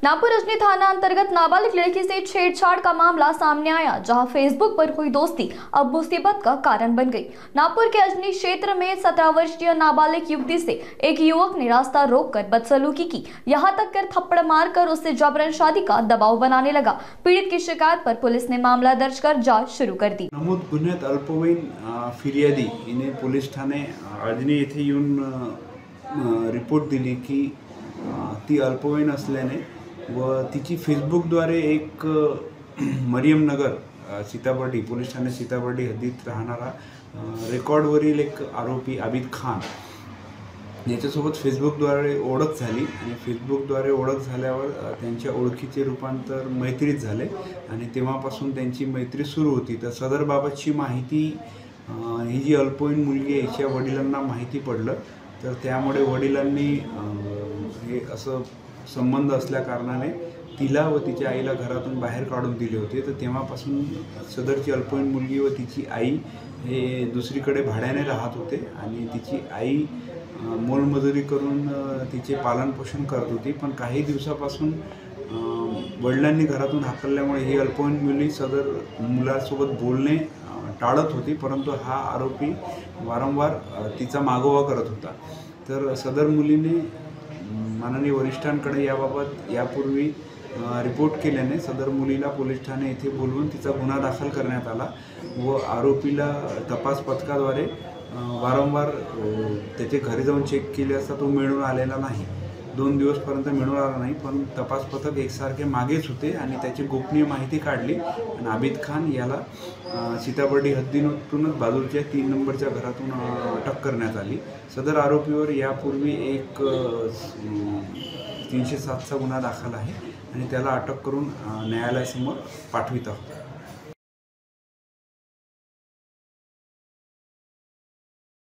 नागपुर अजनी थाना अंतर्गत नाबालिग लड़की से छेड़छाड़ का मामला सामने आया, जहां फेसबुक पर हुई दोस्ती अब मुसीबत का कारण बन गई। नागपुर के अजनी क्षेत्र में 17 वर्षीय नाबालिग युवती से एक युवक ने रास्ता रोककर बदसलूकी की, यहां तक कर थप्पड़ मारकर उससे जबरन शादी का दबाव बनाने लगा। पीड़ित की शिकायत पर पुलिस ने मामला दर्ज कर जांच शुरू कर दी। नमूद गुन्ह्यात अल्पवयीन फिर्यादी हिने पोलीस ठाणे अजनी येथे येऊन रिपोर्ट दिली की ती अल्पवयीन असल्याने व तिची फेसबुकद्वारे एक मरियमनगर सीताबर्डी पोलीस ठाणे सीताबर्डी हद्दीत राहणारा रेकॉर्डवरील एक आरोपी आबिद खान याच्यासोबत फेसबुकद्वारे ओळख झाली आणि फेसबुकद्वारे ओळख झाल्यावर त्यांच्या ओळखीचे रूपांतर मैत्रीत झाले आणि तेव्हापासून त्यांची मैत्री सुरू होती। तर सदरबाबतची माहिती ही जी अल्पवयीन मुलगी आहे याच्या वडिलांना माहिती पडलं, तर त्यामुळे वडिलांनी हे असं संबंध असल्या कारणाने तिला व तिच्या आईला घरातून बाहेर काढून दिले होते। तर तेव्हापासून सदरची अल्पवयीन मुलगी व तिची आई हे दुसरीकडे भाड्याने राहत होते आणि तिची आई मोलमजुरी करून तिचे पालनपोषण करत होती। पण काही दिवसापासून वडिलांनी घरातून हाकलल्यामुळे ही अल्पवयीन मुली सदर मुलासोबत बोलणे टाळत होती, परंतु हा आरोपी वारंवार तिचा मागोवा करत होता। तर सदर मुलीने माननीय वरिष्ठांकडे याबाबत यापूर्वी रिपोर्ट केल्याने सदर मुलीला पोलीस ठाणे येथे बोलवून तिचा गुन्हा दाखल करण्यात आला व आरोपीला तपास पथकाद्वारे वारंवार त्याचे घरी जाऊन चेक केले असता तो मिळून आलेला नाही। 2 दिवसपर्यंत मिळून आला नाही, पण तपास पथक एकसारखे मागेच होते आणि त्याची गोपनीय माहिती काढली आणि आबिद खान याला सीताबर्डी हद्दीतूनच बाजूच्या 3 नंबरच्या घरातून अटक करण्यात आली। सदर आरोपीवर यापूर्वी एक 307चा गुन्हा दाखल आहे आणि त्याला अटक करून न्यायालयासमोर पाठवित आहोत।